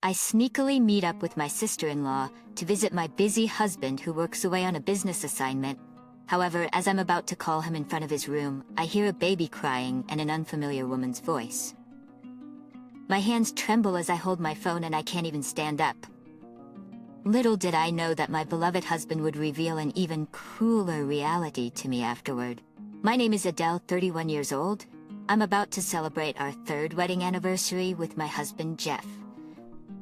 I sneakily meet up with my sister-in-law to visit my busy husband who works away on a business assignment. However, as I'm about to call him in front of his room, I hear a baby crying and an unfamiliar woman's voice. My hands tremble as I hold my phone and I can't even stand up. Little did I know that my beloved husband would reveal an even crueler reality to me afterward. My name is Adele, 31 years old. I'm about to celebrate our third wedding anniversary with my husband, Jeff.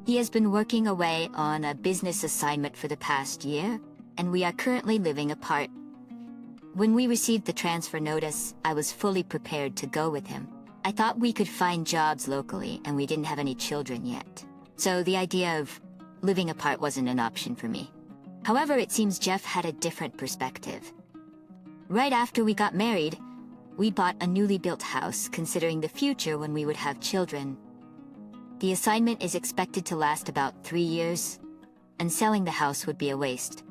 He has been working away on a business assignment for the past year, and we are currently living apart. When we received the transfer notice, I was fully prepared to go with him. I thought we could find jobs locally, and we didn't have any children yet. So the idea of living apart wasn't an option for me. However, it seems Jeff had a different perspective. Right after we got married, we bought a newly built house, considering the future when we would have children. The assignment is expected to last about 3 years, and selling the house would be a waste.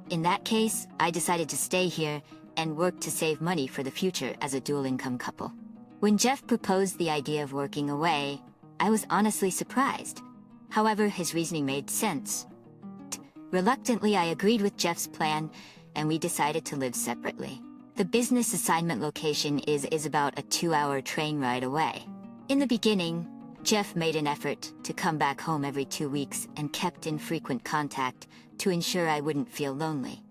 In that case, I decided to stay here and work to save money for the future as a dual-income couple. When Jeff proposed the idea of working away, I was honestly surprised. However, his reasoning made sense. Reluctantly, I agreed with Jeff's plan, and we decided to live separately. The business assignment location is about a 2-hour train ride away. In the beginning, Jeff made an effort to come back home every 2 weeks and kept in frequent contact to ensure I wouldn't feel lonely.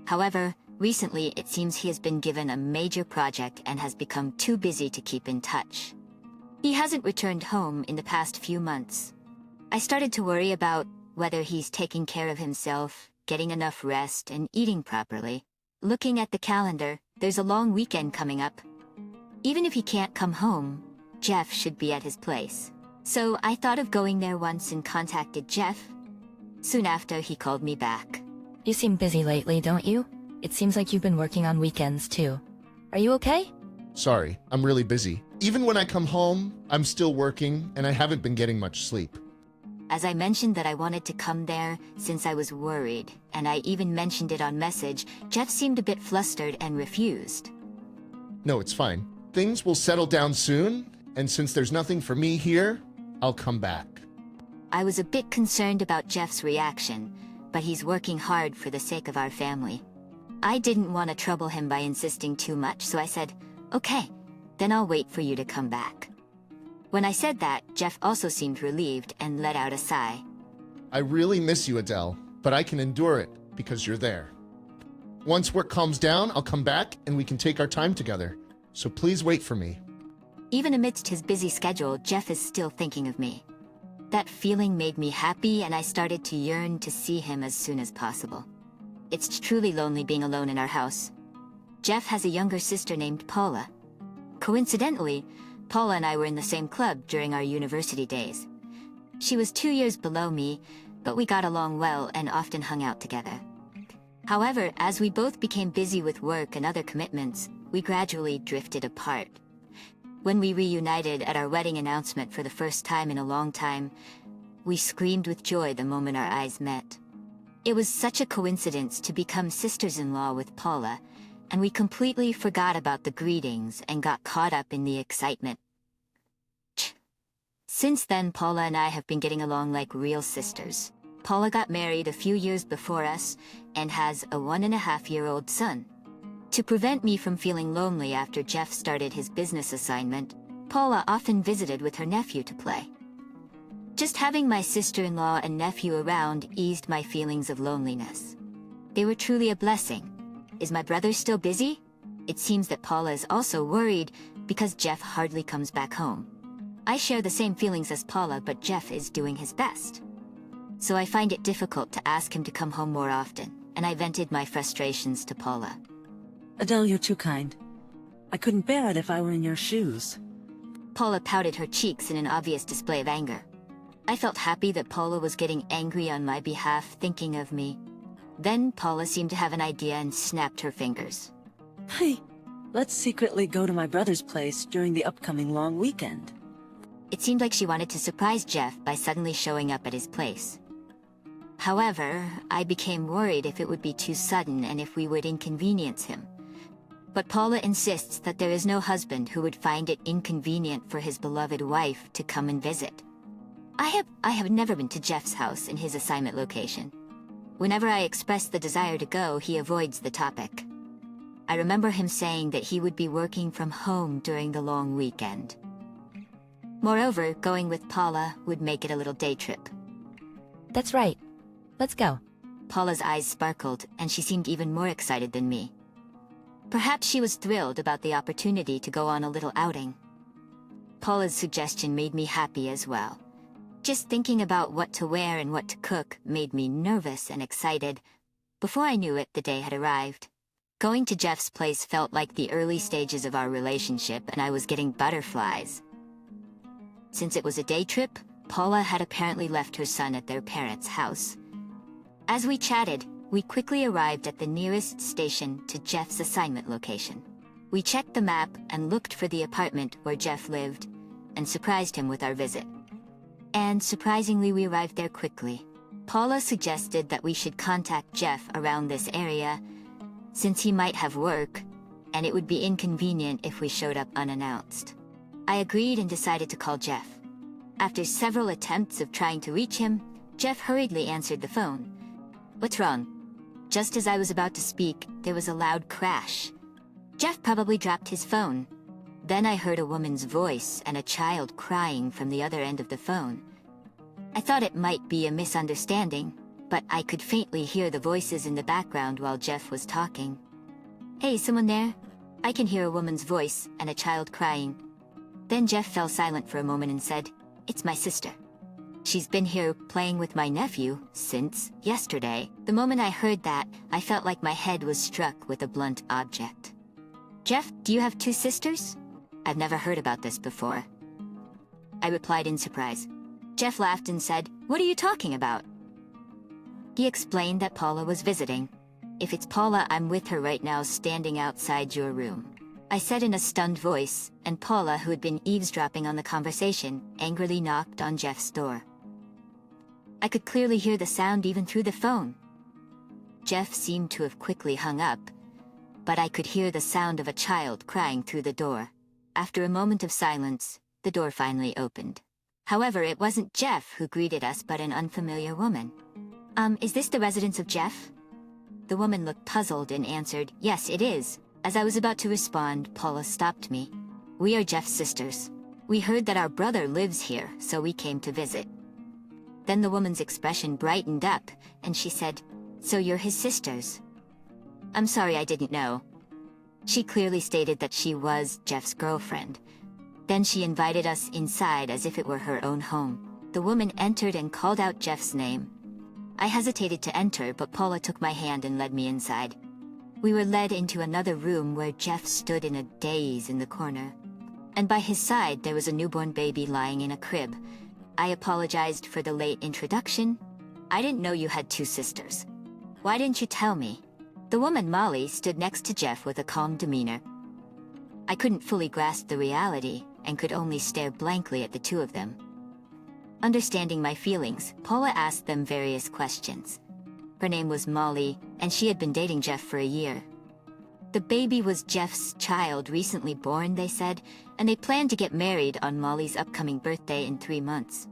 However, recently it seems he has been given a major project and has become too busy to keep in touch. He hasn't returned home in the past few months. I started to worry about whether he's taking care of himself, getting enough rest, and eating properly. Looking at the calendar, there's a long weekend coming up. Even if he can't come home, Jeff should be at his place. So I thought of going there once and contacted Jeff. Soon after, he called me back. You seem busy lately, don't you? It seems like you've been working on weekends too. Are you okay? Sorry, I'm really busy. Even when I come home, I'm still working and I haven't been getting much sleep. As I mentioned that I wanted to come there since I was worried, and I even mentioned it on message, Jeff seemed a bit flustered and refused. No, it's fine. Things will settle down soon, and since there's nothing for me here, I'll come back. I was a bit concerned about Jeff's reaction, but he's working hard for the sake of our family. I didn't want to trouble him by insisting too much, so I said, "Okay, then I'll wait for you to come back." When I said that, Jeff also seemed relieved and let out a sigh. I really miss you, Adele, but I can endure it because you're there. Once work calms down, I'll come back and we can take our time together. So please wait for me. Even amidst his busy schedule, Jeff is still thinking of me. That feeling made me happy, and I started to yearn to see him as soon as possible. It's truly lonely being alone in our house. Jeff has a younger sister named Paula. Coincidentally, Paula and I were in the same club during our university days. She was 2 years below me, but we got along well and often hung out together. However, as we both became busy with work and other commitments, we gradually drifted apart. When we reunited at our wedding announcement for the first time in a long time, we screamed with joy the moment our eyes met. It was such a coincidence to become sisters-in-law with Paula, and we completely forgot about the greetings and got caught up in the excitement. Since then, Paula and I have been getting along like real sisters. Paula got married a few years before us and has a 1.5-year-old son. To prevent me from feeling lonely after Jeff started his business assignment, Paula often visited with her nephew to play. Just having my sister-in-law and nephew around eased my feelings of loneliness. They were truly a blessing. Is my brother still busy? It seems that Paula is also worried because Jeff hardly comes back home. I share the same feelings as Paula, but Jeff is doing his best. So I find it difficult to ask him to come home more often, and I vented my frustrations to Paula. Adele, you're too kind. I couldn't bear it if I were in your shoes. Paula pouted her cheeks in an obvious display of anger. I felt happy that Paula was getting angry on my behalf, thinking of me. Then Paula seemed to have an idea and snapped her fingers. Hey, let's secretly go to my brother's place during the upcoming long weekend. It seemed like she wanted to surprise Jeff by suddenly showing up at his place. However, I became worried if it would be too sudden and if we would inconvenience him. But Paula insists that there is no husband who would find it inconvenient for his beloved wife to come and visit. I have never been to Jeff's house in his assignment location. Whenever I express the desire to go, he avoids the topic. I remember him saying that he would be working from home during the long weekend. Moreover, going with Paula would make it a little day trip. That's right. Let's go. Paula's eyes sparkled, and she seemed even more excited than me. Perhaps she was thrilled about the opportunity to go on a little outing. Paula's suggestion made me happy as well. Just thinking about what to wear and what to cook made me nervous and excited. Before I knew it, the day had arrived. Going to Jeff's place felt like the early stages of our relationship, and I was getting butterflies. Since it was a day trip, Paula had apparently left her son at their parents' house. As we chatted, we quickly arrived at the nearest station to Jeff's assignment location. We checked the map and looked for the apartment where Jeff lived, and surprised him with our visit. And surprisingly, we arrived there quickly. Paula suggested that we should contact Jeff around this area, since he might have work, and it would be inconvenient if we showed up unannounced. I agreed and decided to call Jeff. After several attempts of trying to reach him, Jeff hurriedly answered the phone. "What's wrong?" Just as I was about to speak, there was a loud crash. Jeff probably dropped his phone. Then I heard a woman's voice and a child crying from the other end of the phone. I thought it might be a misunderstanding, but I could faintly hear the voices in the background while Jeff was talking. "Hey, someone there?" I can hear a woman's voice and a child crying. Then Jeff fell silent for a moment and said, "It's my sister. She's been here playing with my nephew since yesterday." The moment I heard that, I felt like my head was struck with a blunt object. "Jeff, do you have two sisters?" I've never heard about this before. I replied in surprise. Jeff laughed and said, "What are you talking about?" He explained that Paula was visiting. "If it's Paula, I'm with her right now standing outside your room," I said in a stunned voice, and Paula, who had been eavesdropping on the conversation, angrily knocked on Jeff's door. I could clearly hear the sound even through the phone. Jeff seemed to have quickly hung up, but I could hear the sound of a child crying through the door. After a moment of silence, the door finally opened. However, it wasn't Jeff who greeted us, but an unfamiliar woman. Is this the residence of Jeff?" The woman looked puzzled and answered, "Yes, it is." As I was about to respond, Paula stopped me. "We are Jeff's sisters. We heard that our brother lives here, so we came to visit." Then the woman's expression brightened up, and she said, "So you're his sisters?" "I'm sorry, I didn't know." She clearly stated that she was Jeff's girlfriend. Then she invited us inside as if it were her own home. The woman entered and called out Jeff's name. I hesitated to enter, but Paula took my hand and led me inside. We were led into another room where Jeff stood in a daze in the corner. And by his side there was a newborn baby lying in a crib. I apologized for the late introduction. "I didn't know you had two sisters. Why didn't you tell me?" The woman, Molly, stood next to Jeff with a calm demeanor. I couldn't fully grasp the reality and could only stare blankly at the two of them. Understanding my feelings, Paula asked them various questions. Her name was Molly, and she had been dating Jeff for a year. The baby was Jeff's child, recently born, they said, and they planned to get married on Molly's upcoming birthday in 3 months.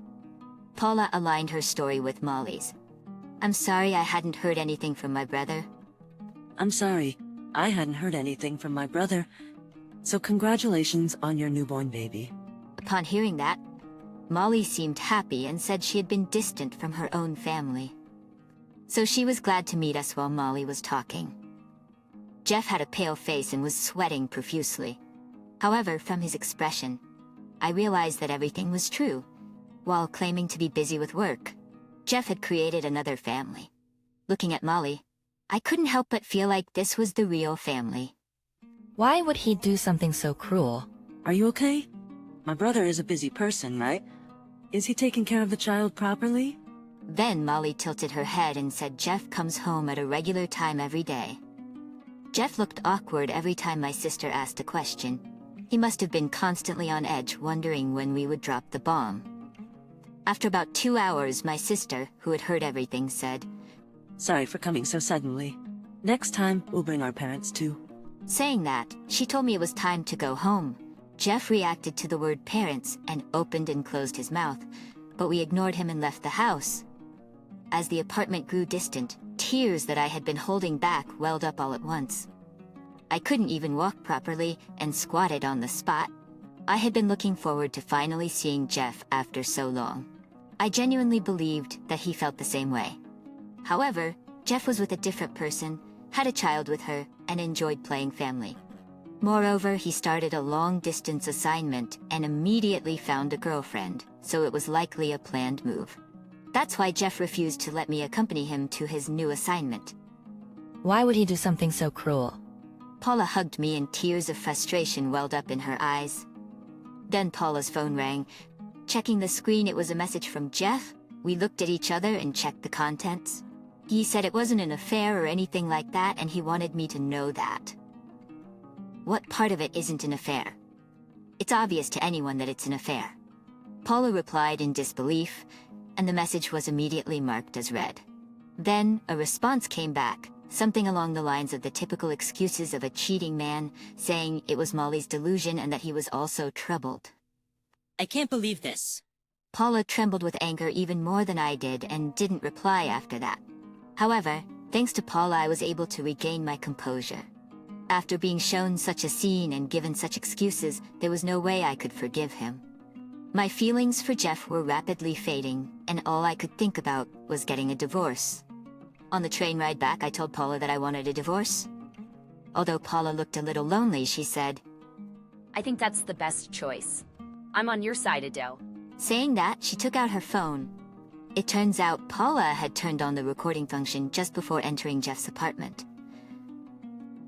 Paula aligned her story with Molly's. "I'm sorry I hadn't heard anything from my brother." I'm sorry, I hadn't heard anything from my brother. So congratulations on your newborn baby. Upon hearing that, Molly seemed happy and said she had been distant from her own family. So she was glad to meet us while Molly was talking. Jeff had a pale face and was sweating profusely. However, from his expression, I realized that everything was true. While claiming to be busy with work, Jeff had created another family. Looking at Molly, I couldn't help but feel like this was the real family. Why would he do something so cruel? Are you okay? My brother is a busy person, right? Is he taking care of the child properly? Then Molly tilted her head and said Jeff comes home at a regular time every day. Jeff looked awkward every time my sister asked a question. He must have been constantly on edge, wondering when we would drop the bomb. After about 2 hours, my sister, who had heard everything, said, "Sorry for coming so suddenly. Next time, we'll bring our parents too." Saying that, she told me it was time to go home. Jeff reacted to the word parents and opened and closed his mouth, but we ignored him and left the house. As the apartment grew distant, tears that I had been holding back welled up all at once. I couldn't even walk properly and squatted on the spot. I had been looking forward to finally seeing Jeff after so long. I genuinely believed that he felt the same way. However, Jeff was with a different person, had a child with her, and enjoyed playing family. Moreover, he started a long-distance assignment and immediately found a girlfriend, so it was likely a planned move. That's why Jeff refused to let me accompany him to his new assignment. Why would he do something so cruel? Paula hugged me and tears of frustration welled up in her eyes. Then Paula's phone rang. Checking the screen, it was a message from Jeff. We looked at each other and checked the contents. He said it wasn't an affair or anything like that, and he wanted me to know that. What part of it isn't an affair? It's obvious to anyone that it's an affair. Paula replied in disbelief, and the message was immediately marked as read. Then, a response came back, something along the lines of the typical excuses of a cheating man, saying it was Molly's delusion and that he was also troubled. I can't believe this. Paula trembled with anger even more than I did and didn't reply after that. However, thanks to Paula, I was able to regain my composure. After being shown such a scene and given such excuses, there was no way I could forgive him. My feelings for Jeff were rapidly fading, and all I could think about was getting a divorce. On the train ride back, I told Paula that I wanted a divorce. Although Paula looked a little lonely, she said, I think that's the best choice. I'm on your side, Adele. Saying that, she took out her phone. It turns out Paula had turned on the recording function just before entering Jeff's apartment.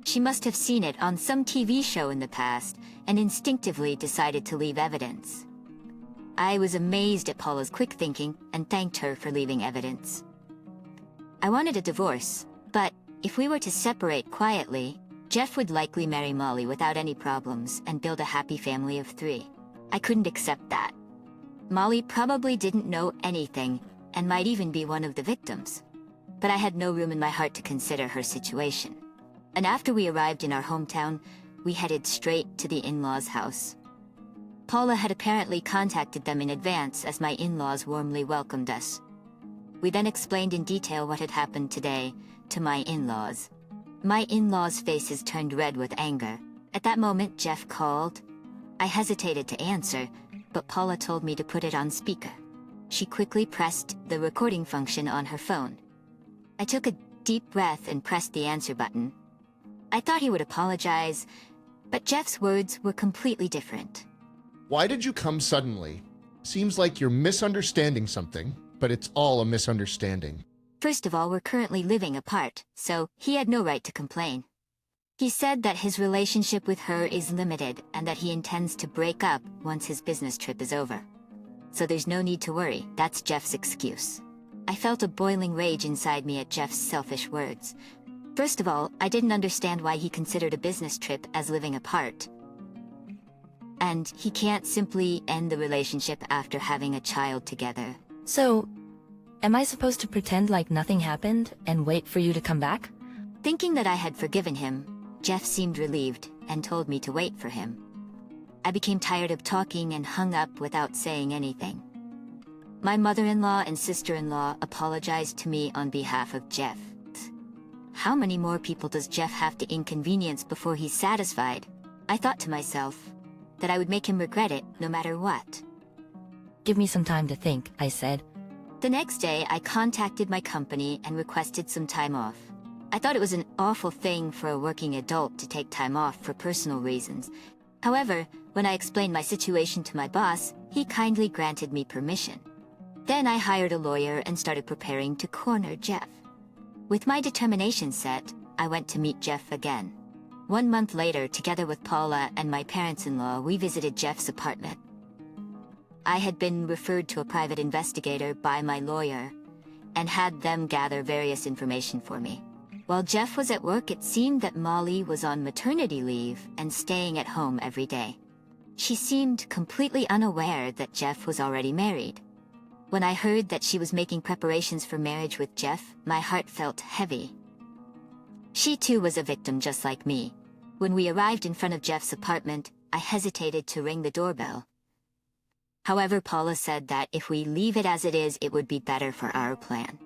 She must have seen it on some TV show in the past and instinctively decided to leave evidence. I was amazed at Paula's quick thinking and thanked her for leaving evidence. I wanted a divorce, but if we were to separate quietly, Jeff would likely marry Molly without any problems and build a happy family of 3. I couldn't accept that. Molly probably didn't know anything and might even be one of the victims. But I had no room in my heart to consider her situation. And after we arrived in our hometown, we headed straight to the in-laws' house. Paula had apparently contacted them in advance as my in-laws warmly welcomed us. We then explained in detail what had happened today to my in-laws. My in-laws' faces turned red with anger. At that moment, Jeff called. I hesitated to answer, but Paula told me to put it on speaker. She quickly pressed the recording function on her phone. I took a deep breath and pressed the answer button. I thought he would apologize, but Jeff's words were completely different. Why did you come suddenly? Seems like you're misunderstanding something, but it's all a misunderstanding. First of all, we're currently living apart, so he had no right to complain. He said that his relationship with her is limited and that he intends to break up once his business trip is over. So there's no need to worry, that's Jeff's excuse. I felt a boiling rage inside me at Jeff's selfish words. First of all, I didn't understand why he considered a business trip as living apart. And he can't simply end the relationship after having a child together. So, am I supposed to pretend like nothing happened and wait for you to come back? Thinking that I had forgiven him, Jeff seemed relieved and told me to wait for him. I became tired of talking and hung up without saying anything. My mother-in-law and sister-in-law apologized to me on behalf of Jeff. How many more people does Jeff have to inconvenience before he's satisfied? I thought to myself that I would make him regret it no matter what. Give me some time to think, I said. The next day, I contacted my company and requested some time off. I thought it was an awful thing for a working adult to take time off for personal reasons. However, when I explained my situation to my boss, he kindly granted me permission. Then I hired a lawyer and started preparing to corner Jeff. With my determination set, I went to meet Jeff again. 1 month later, together with Paula and my parents-in-law, we visited Jeff's apartment. I had been referred to a private investigator by my lawyer and had them gather various information for me. While Jeff was at work, it seemed that Molly was on maternity leave and staying at home every day. She seemed completely unaware that Jeff was already married. When I heard that she was making preparations for marriage with Jeff, my heart felt heavy. She too was a victim just like me. When we arrived in front of Jeff's apartment, I hesitated to ring the doorbell. However, Paula said that if we leave it as it is, it would be better for our plan.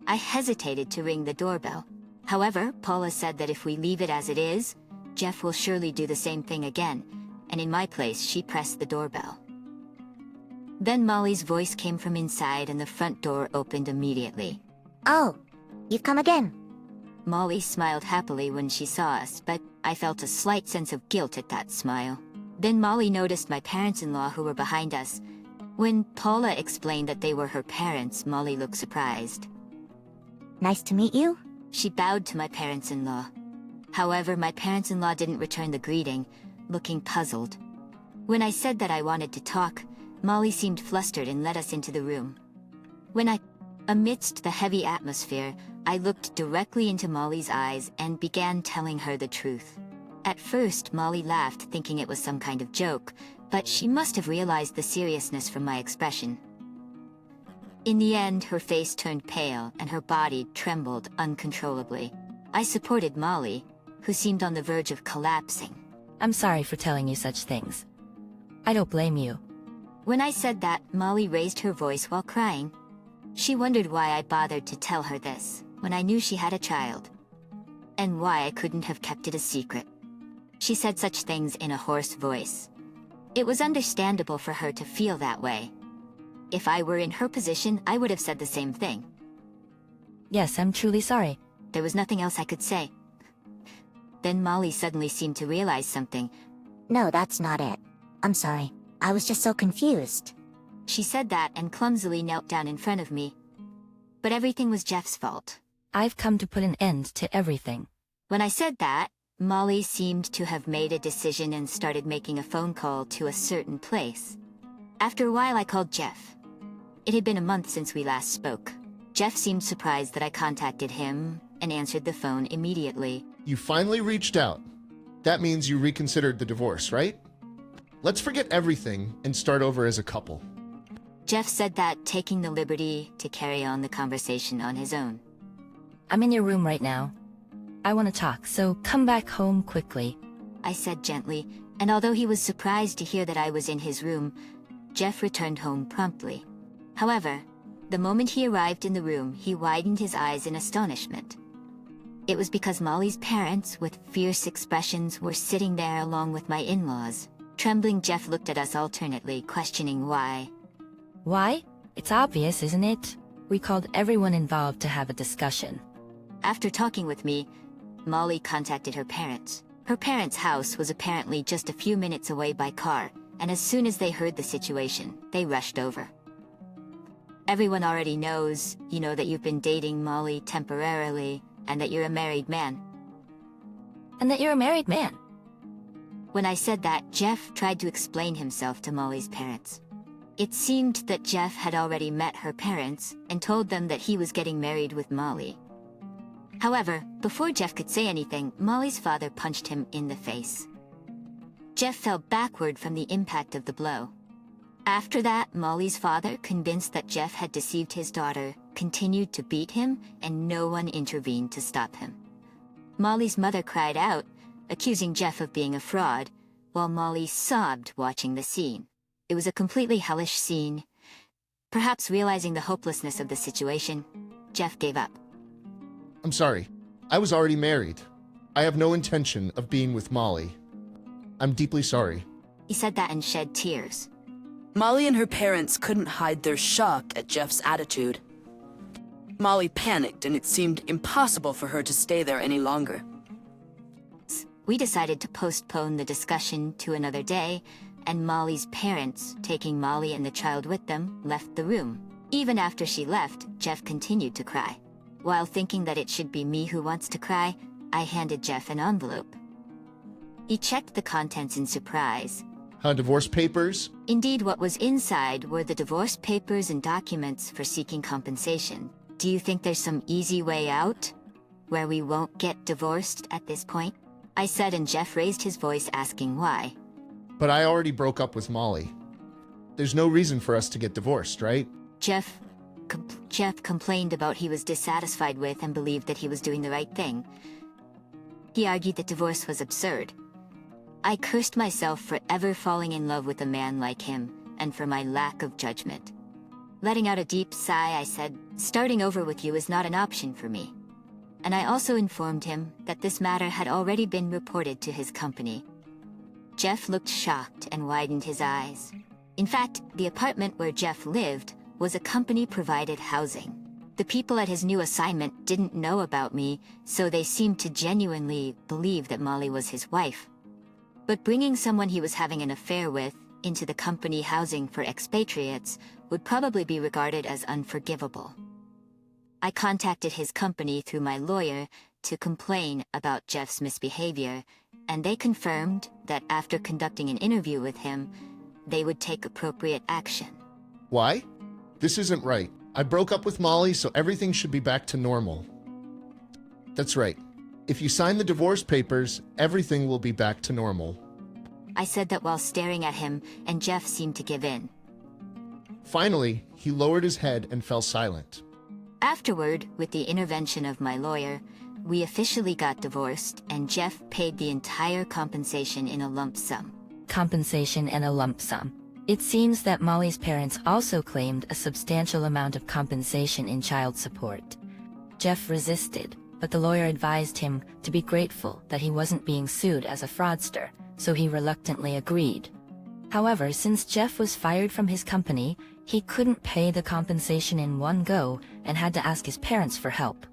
I hesitated to ring the doorbell. However, Paula said that if we leave it as it is, Jeff will surely do the same thing again, and in my place, she pressed the doorbell. Then Molly's voice came from inside and the front door opened immediately. Oh, you've come again. Molly smiled happily when she saw us, but I felt a slight sense of guilt at that smile. Then Molly noticed my parents-in-law who were behind us. When Paula explained that they were her parents, Molly looked surprised. Nice to meet you. She bowed to my parents-in-law. However, my parents-in-law didn't return the greeting, looking puzzled. When I said that I wanted to talk, Molly seemed flustered and led us into the room. Amidst the heavy atmosphere, I looked directly into Molly's eyes and began telling her the truth. At first, Molly laughed, thinking it was some kind of joke, but she must have realized the seriousness from my expression. In the end, her face turned pale and her body trembled uncontrollably. I supported Molly, who seemed on the verge of collapsing. I'm sorry for telling you such things. I don't blame you. When I said that, Molly raised her voice while crying. She wondered why I bothered to tell her this, when I knew she had a child, and why I couldn't have kept it a secret. She said such things in a hoarse voice. It was understandable for her to feel that way. If I were in her position, I would have said the same thing. Yes, I'm truly sorry. There was nothing else I could say. Then Molly suddenly seemed to realize something. No, that's not it. I'm sorry. I was just so confused. She said that and clumsily knelt down in front of me. But everything was Jeff's fault. I've come to put an end to everything. When I said that, Molly seemed to have made a decision and started making a phone call to a certain place. After a while, I called Jeff. It had been a month since we last spoke. Jeff seemed surprised that I contacted him and answered the phone immediately. You finally reached out. That means you reconsidered the divorce, right? Let's forget everything and start over as a couple. Jeff said that, taking the liberty to carry on the conversation on his own. I'm in your room right now. I want to talk, so come back home quickly. I said gently, and although he was surprised to hear that I was in his room, Jeff returned home promptly. However, the moment he arrived in the room, he widened his eyes in astonishment. It was because Molly's parents, with fierce expressions, were sitting there along with my in-laws. Trembling, Jeff looked at us alternately, questioning why. Why? It's obvious, isn't it? We called everyone involved to have a discussion. After talking with me, Molly contacted her parents. Her parents' house was apparently just a few minutes away by car, and as soon as they heard the situation, they rushed over. Everyone already knows, that you've been dating Molly temporarily, and that you're a married man. And that you're a married man. When I said that, Jeff tried to explain himself to Molly's parents. It seemed that Jeff had already met her parents and told them that he was getting married with Molly. However, before Jeff could say anything, Molly's father punched him in the face. Jeff fell backward from the impact of the blow. After that, Molly's father, convinced that Jeff had deceived his daughter, continued to beat him, and no one intervened to stop him. Molly's mother cried out, accusing Jeff of being a fraud, while Molly sobbed watching the scene. It was a completely hellish scene. Perhaps realizing the hopelessness of the situation, Jeff gave up. I'm sorry. I was already married. I have no intention of being with Molly. I'm deeply sorry. He said that and shed tears. Molly and her parents couldn't hide their shock at Jeff's attitude. Molly panicked, and it seemed impossible for her to stay there any longer. We decided to postpone the discussion to another day, and Molly's parents, taking Molly and the child with them, left the room. Even after she left, Jeff continued to cry. While thinking that it should be me who wants to cry, I handed Jeff an envelope. He checked the contents in surprise. Divorce papers? Indeed, what was inside were the divorce papers and documents for seeking compensation. Do you think there's some easy way out, where we won't get divorced at this point? I said, and Jeff raised his voice asking why. But I already broke up with Molly. There's no reason for us to get divorced, right? Jeff complained about he was dissatisfied with and believed that he was doing the right thing. He argued that divorce was absurd. I cursed myself for ever falling in love with a man like him, and for my lack of judgment. Letting out a deep sigh, I said, starting over with you is not an option for me. And I also informed him that this matter had already been reported to his company. Jeff looked shocked and widened his eyes. In fact, the apartment where Jeff lived was a company-provided housing. The people at his new assignment didn't know about me, so they seemed to genuinely believe that Molly was his wife. But bringing someone he was having an affair with into the company housing for expatriates would probably be regarded as unforgivable. I contacted his company through my lawyer to complain about Jeff's misbehavior, and they confirmed that after conducting an interview with him, they would take appropriate action. Why? This isn't right. I broke up with Molly, so everything should be back to normal. That's right. If you sign the divorce papers, everything will be back to normal. I said that while staring at him, and Jeff seemed to give in. Finally, he lowered his head and fell silent. Afterward, with the intervention of my lawyer, we officially got divorced, and Jeff paid the entire compensation in a lump sum. Compensation and a lump sum. It seems that Molly's parents also claimed a substantial amount of compensation in child support. Jeff resisted, but the lawyer advised him to be grateful that he wasn't being sued as a fraudster, so he reluctantly agreed. However, since Jeff was fired from his company, he couldn't pay the compensation in one go and had to ask his parents for help.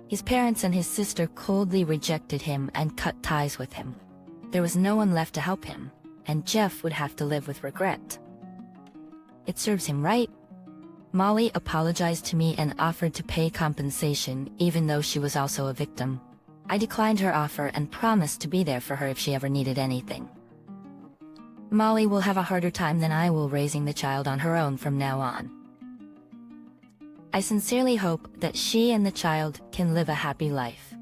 His parents and his sister coldly rejected him and cut ties with him. There was no one left to help him, and Jeff would have to live with regret. It serves him right. Molly apologized to me and offered to pay compensation, even though she was also a victim. I declined her offer and promised to be there for her if she ever needed anything. Molly will have a harder time than I will raising the child on her own from now on. I sincerely hope that she and the child can live a happy life.